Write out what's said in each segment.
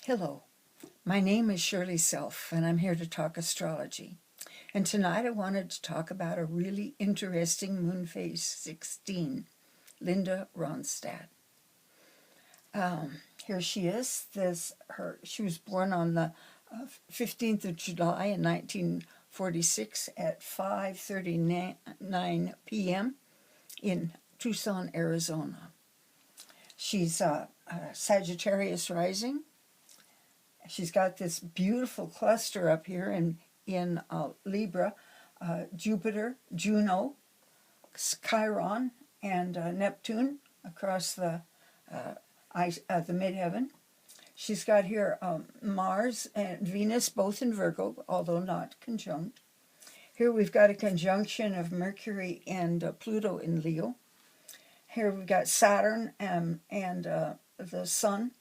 Hello, my name is Shirley Self, and I'm here to talk astrology. And tonight I wanted to talk about a really interesting moon phase 16, Linda Ronstadt. Here she is. She was born on the 15th of July in 1946 at 5:39 p.m. in Tucson, Arizona. She's a Sagittarius rising. She's got this beautiful cluster up here in Libra, Jupiter, Juno, Chiron, and Neptune across the midheaven. She's got here Mars and Venus, both in Virgo, although not conjunct. Here we've got a conjunction of Mercury and Pluto in Leo. Here we've got Saturn and the Sun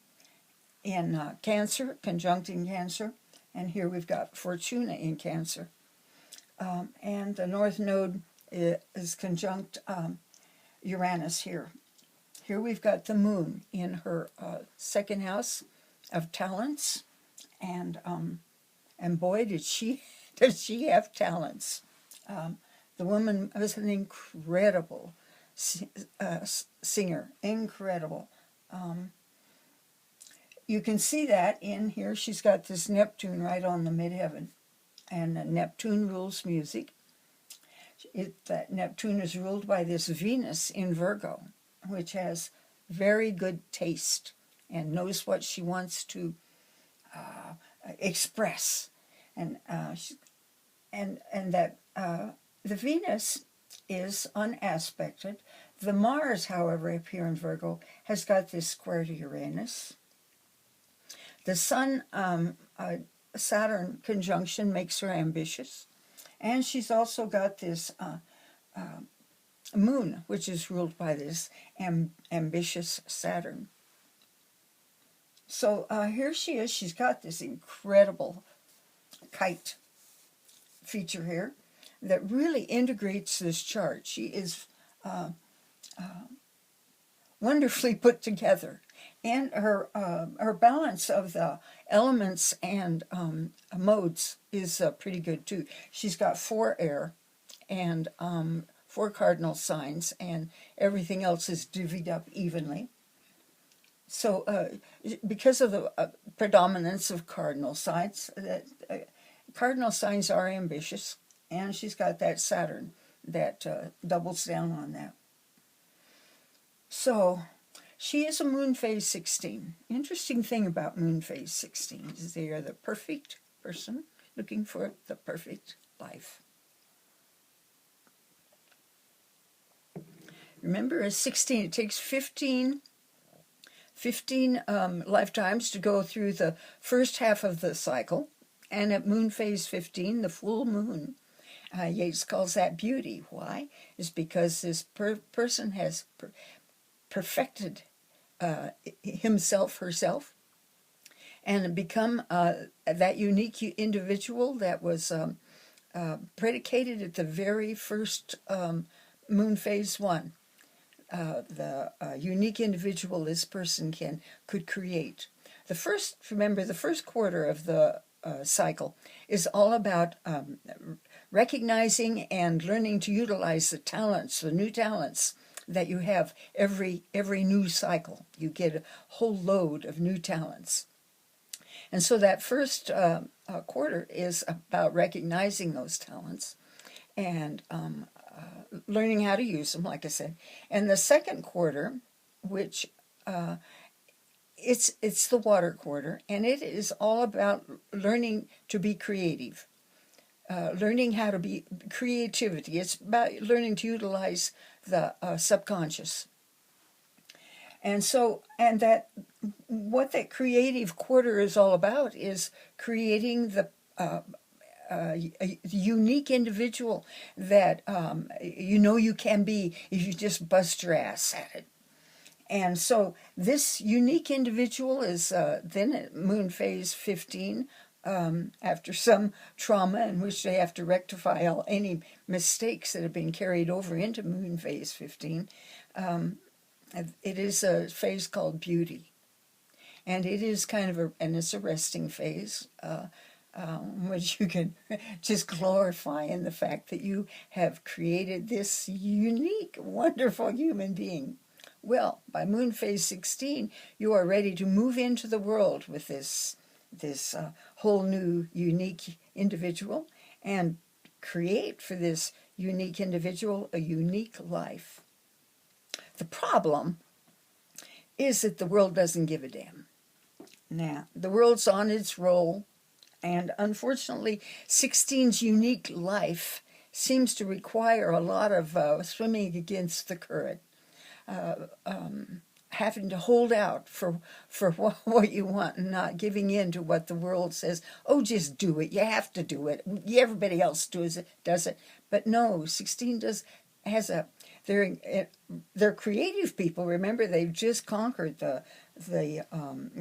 in Cancer, conjunct in Cancer, and here we've got Fortuna in Cancer. And the North Node is conjunct Uranus here. Here we've got the Moon in her second house of talents, and boy, does she have talents. The woman was an incredible singer, incredible. You can see that in here. She's got this Neptune right on the midheaven, and Neptune rules music. That Neptune is ruled by this Venus in Virgo, which has very good taste and knows what she wants to express, and that the Venus is unaspected. The Mars, however, up here in Virgo, has got this square to Uranus. The Sun, Saturn conjunction makes her ambitious. And she's also got this Moon, which is ruled by this ambitious Saturn. So here she is. She's got this incredible kite feature here that really integrates this chart. She is wonderfully put together. And her balance of the elements and modes is pretty good too. She's got 4 air and 4 cardinal signs, and everything else is divvied up evenly. So because of the predominance of cardinal signs, cardinal signs are ambitious, and she's got that Saturn that doubles down on that. So she is a moon phase 16. Interesting thing about moon phase 16 is they are the perfect person looking for the perfect life. Remember, as 16, it takes 15 lifetimes to go through the first half of the cycle. And at moon phase 15, the full moon, Yeats calls that beauty. Why? It's because this person has perfected himself, herself, and become that unique individual that was predicated at the very first moon phase 1. The unique individual this person could create. Remember, the first quarter of the cycle is all about recognizing and learning to utilize the talents, the new talents that you have every new cycle. You get a whole load of new talents. And so that first quarter is about recognizing those talents and learning how to use them, like I said. And the second quarter, which it's the water quarter, and it is all about learning to be creative. Learning how to be creativity. It's about learning to utilize the subconscious. And so, what that creative quarter is all about is creating the unique individual that you can be if you just bust your ass at it. And so this unique individual is then at moon phase 15, after some trauma in which they have to rectify any mistakes that have been carried over into moon phase 15. It is a phase called beauty. and it is kind of and it's a resting phase, which you can just glorify in the fact that you have created this unique, wonderful human being. Well, by moon phase 16, you are ready to move into the world with this whole new, unique individual and create for this unique individual a unique life. The problem is that the world doesn't give a damn. Now, the world's on its roll, and unfortunately, 16's unique life seems to require a lot of swimming against the current, having to hold out for what you want and not giving in to what the world says. Oh, just do it. You have to do it. Everybody else does it. But no, 16 has a. They're creative people. Remember, they've just conquered the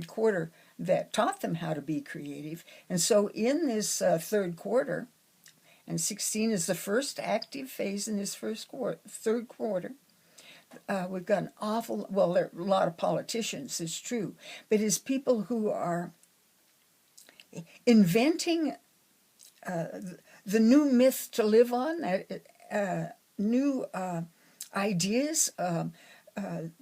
quarter that taught them how to be creative. And so in this third quarter, and 16 is the first active phase in this third quarter, we've got there are a lot of politicians, it's true, but it's people who are inventing the new myth to live on, new ideas.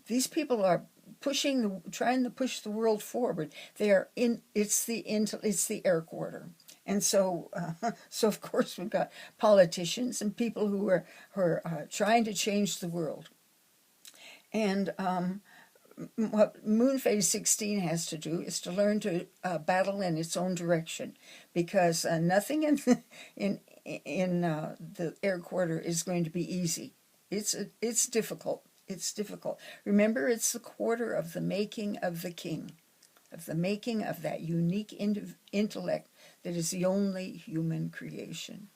These people are trying to push the world forward. It's the air quarter. And so of course we've got politicians and people who are trying to change the world. And what moon phase 16 has to do is to learn to battle in its own direction, because nothing in the air quarter is going to be easy. It's difficult. It's difficult. Remember, it's the quarter of the making of the king, of the making of that unique intellect that is the only human creation.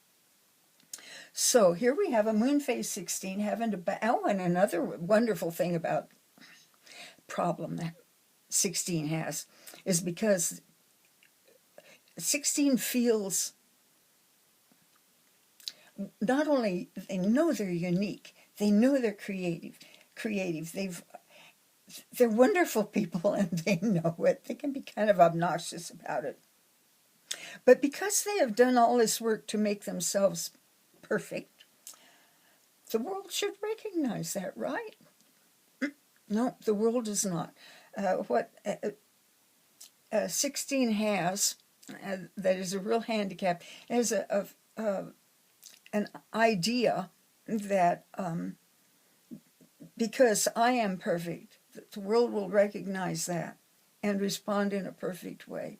So here we have a moon phase 16 having to and another wonderful thing about problem that 16 has is because 16 feels not only they know they're unique, they know they're creative. They're wonderful people and they know it. They can be kind of obnoxious about it. But because they have done all this work to make themselves perfect, the world should recognize that, right? No, the world does not. What 16 has, that is a real handicap, is an idea that because I am perfect, the world will recognize that and respond in a perfect way.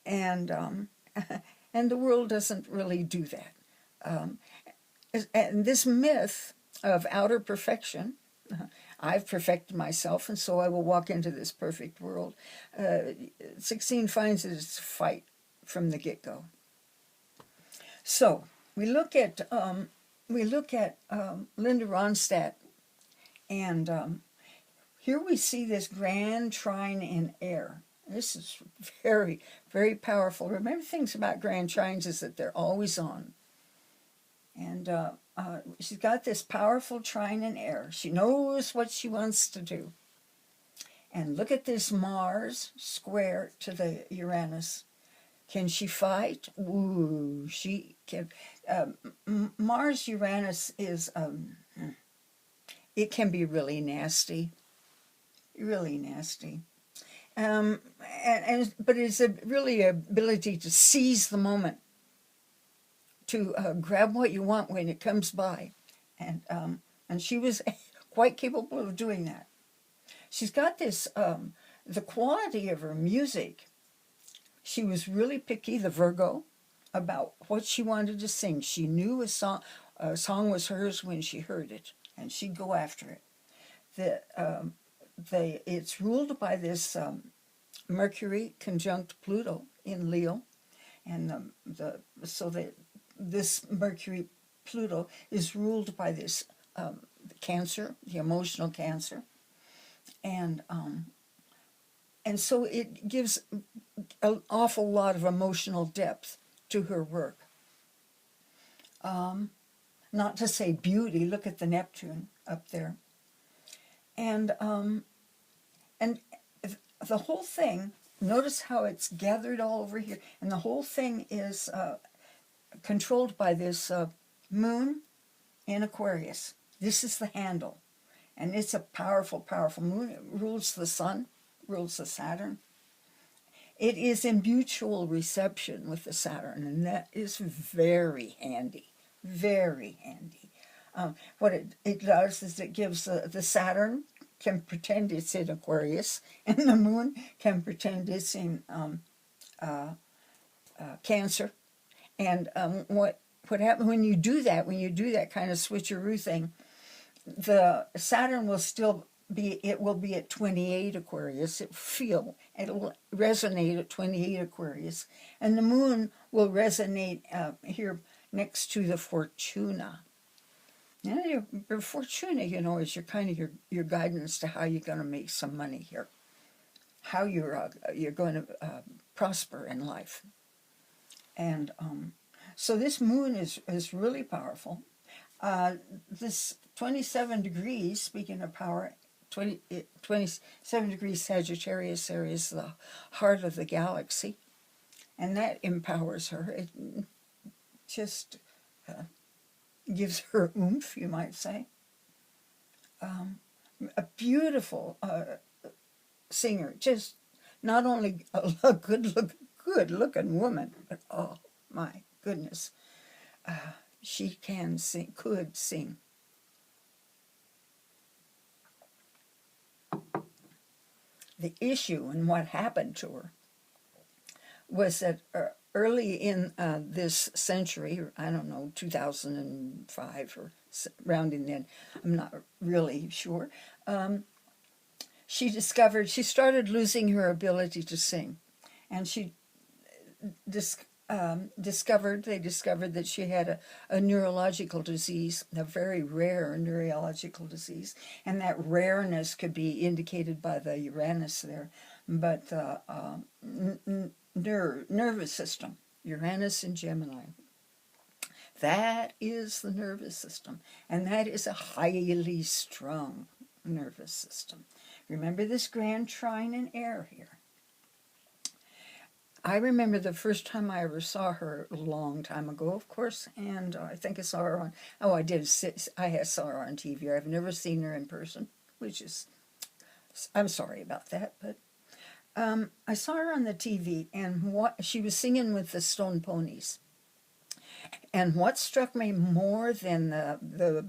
And and the world doesn't really do that. And this myth of outer perfection, I've perfected myself, and so I will walk into this perfect world. 16 finds that it's a fight from the get-go. So we look at Linda Ronstadt, and here we see this grand trine in air. This is very, very powerful. Remember, things about grand trines is that they're always on. And she's got this powerful trine in air. She knows what she wants to do. And look at this Mars square to the Uranus. Can she fight? Ooh, she can. Mars-Uranus is, it can be really nasty. Really nasty. But it's really ability to seize the moment, to grab what you want when it comes by, and she was quite capable of doing that. She's got this the quality of her music. She was really picky, the Virgo, about what she wanted to sing. She knew a song was hers when she heard it, and she'd go after it. It's ruled by this Mercury conjunct Pluto in Leo, and this Mercury Pluto is ruled by this Cancer, the emotional Cancer, and so it gives an awful lot of emotional depth to her work. Not to say beauty. Look at the Neptune up there, and the whole thing, notice how it's gathered all over here, and the whole thing is controlled by this moon in Aquarius. This is the handle, and it's a powerful, powerful moon. It rules the sun, rules the Saturn. It is in mutual reception with the Saturn, and that is very handy, very handy. What it does is it gives the Saturn can pretend it's in Aquarius, and the moon can pretend it's in Cancer. And what happens when you do that? When you do that kind of switcheroo thing, the Saturn will still be. It will be at 28 Aquarius. It'll resonate at 28 Aquarius, and the moon will resonate here next to the Fortuna. Now, your Fortuna, is your kind of your guidance to how you're going to make some money here, how you're going to prosper in life. And so this moon is really powerful. This 27 degrees, speaking of power, 27 degrees Sagittarius area is the heart of the galaxy, and that empowers her. It just gives her oomph, you might say. A beautiful singer, just not only a good-looking woman, but oh my goodness, she can sing, could sing. The issue and what happened to her was that early in this century, I don't know, 2005 or rounding then, I'm not really sure, she started losing her ability to sing. And they discovered that she had a neurological disease, a very rare neurological disease, and that rareness could be indicated by the Uranus there, but nervous system, Uranus and Gemini. That is the nervous system, and that is a highly strung nervous system. Remember this grand trine in air here. I remember the first time I ever saw her a long time ago, of course, and I think I saw her on, I saw her on TV. I've never seen her in person, which is, I'm sorry about that, but I saw her on the TV, and she was singing with the Stone Ponies. And what struck me more than the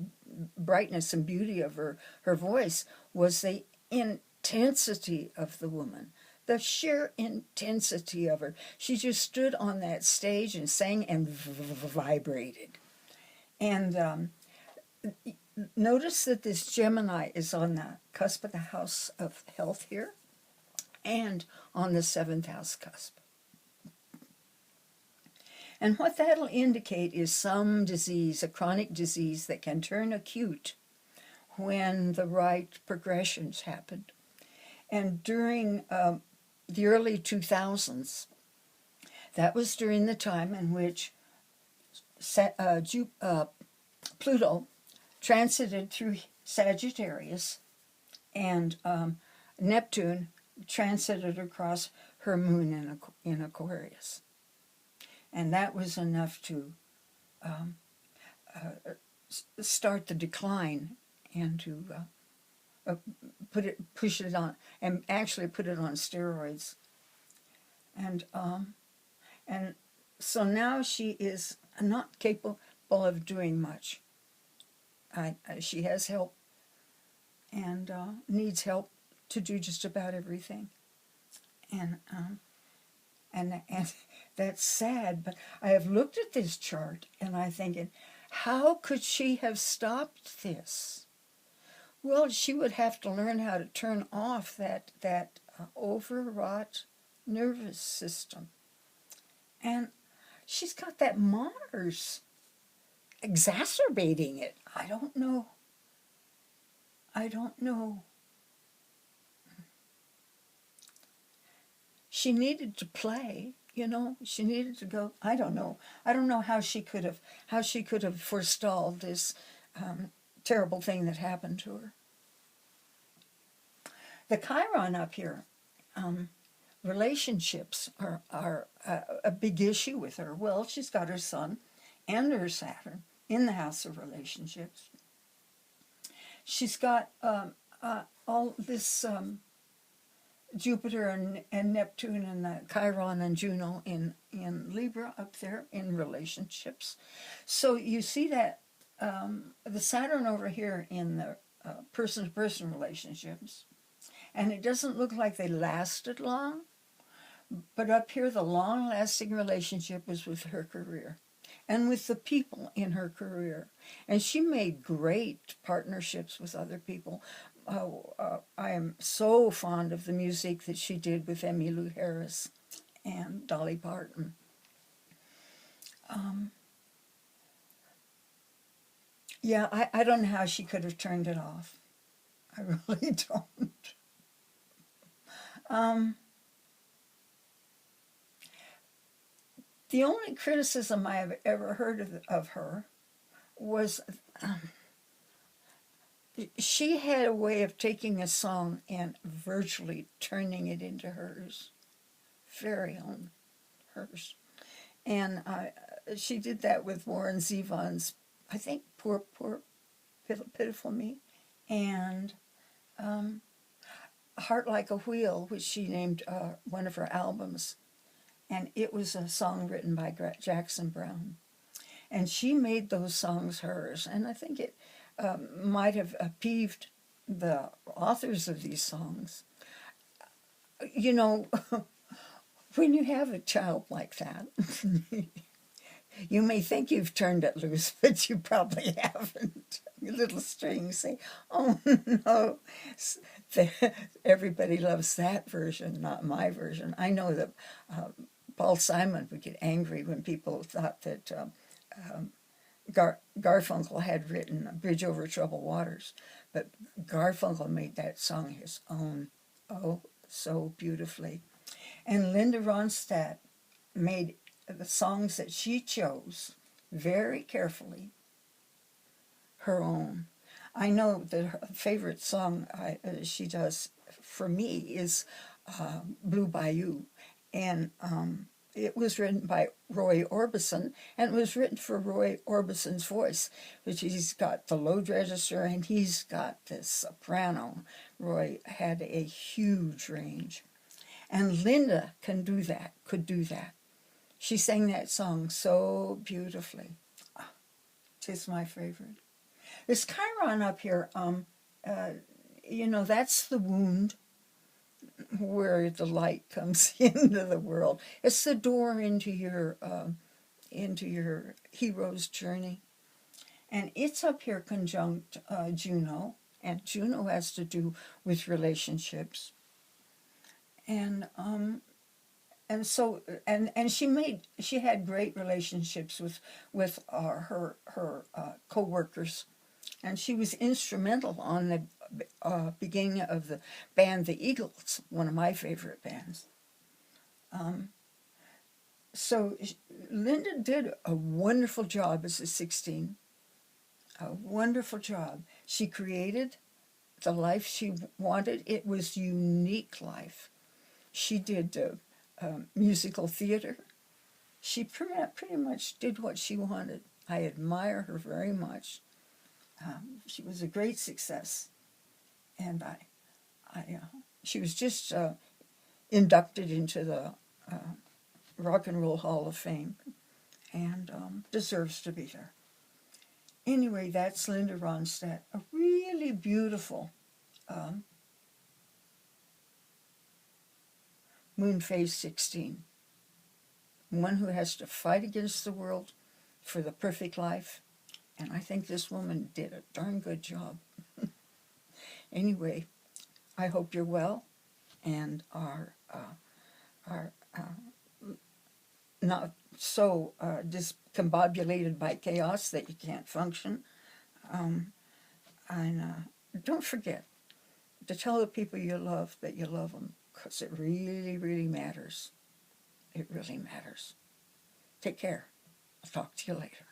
brightness and beauty of her voice was the intensity of the woman. The sheer intensity of her. She just stood on that stage and sang and vibrated. And notice that this Gemini is on the cusp of the house of health here and on the 7th house cusp. And what that'll indicate is some disease, a chronic disease that can turn acute when the right progressions happened. And during the early 2000s, that was during the time in which Pluto transited through Sagittarius, and Neptune transited across her moon in Aquarius. And that was enough to start the decline and to push it on, and actually put it on steroids. And so now she is not capable of doing much. She has help and needs help to do just about everything. And that's sad, but I have looked at this chart and I'm thinking, how could she have stopped this? Well, she would have to learn how to turn off that overwrought nervous system. And she's got that Mars exacerbating it. I don't know. She needed to play, she needed to go. I don't know how she could have forestalled this terrible thing that happened to her. The Chiron up here, relationships are a big issue with her. Well, she's got her sun and her Saturn in the house of relationships. She's got all this Jupiter and Neptune and Chiron and Juno in Libra up there in relationships. So you see that the Saturn over here in the person-to-person relationships, and it doesn't look like they lasted long, but up here the long-lasting relationship was with her career and with the people in her career. And she made great partnerships with other people. I am so fond of the music that she did with Emmylou Harris and Dolly Parton. Yeah, I don't know how she could have turned it off. I really don't. The only criticism I have ever heard of her was she had a way of taking a song and virtually turning it into hers, very own hers. And she did that with Warren Zevon's, I think, Poor, Pitiful Me, and Heart Like a Wheel, which she named one of her albums. And it was a song written by Jackson Browne. And she made those songs hers. And I think it might have peeved the authors of these songs. You know, when you have a child like that, you may think you've turned it loose, but you probably haven't. Little strings say, oh no, everybody loves that version, not my version. I know that Paul Simon would get angry when people thought that Garfunkel had written Bridge Over Troubled Waters, but Garfunkel made that song his own, oh, so beautifully. And Linda Ronstadt made the songs that she chose very carefully her own. I know that her favorite song she does for me is Blue Bayou, and it was written by Roy Orbison, and it was written for Roy Orbison's voice, which he's got the low register and he's got this soprano. Roy had a huge range. And Linda could do that. She sang that song so beautifully. Tis my favorite. This Chiron up here, you know, that's the wound where the light comes into the world. It's the door into your hero's journey. And it's up here conjunct Juno, and Juno has to do with relationships. And so she had great relationships with her co-workers, and she was instrumental on the beginning of the band the Eagles, one of my favorite bands. So Linda did a wonderful job as a 16, a wonderful job. She created the life she wanted. It was unique life. She did musical theater. She pretty much did what she wanted. I admire her very much. She was a great success, and she was just inducted into the Rock and Roll Hall of Fame, and deserves to be there. Anyway, that's Linda Ronstadt, a really beautiful moon phase 16. One who has to fight against the world for the perfect life. And I think this woman did a darn good job. Anyway, I hope you're well and are not so discombobulated by chaos that you can't function. And don't forget to tell the people you love that you love them, because it really, really matters. It really matters. Take care. I'll talk to you later.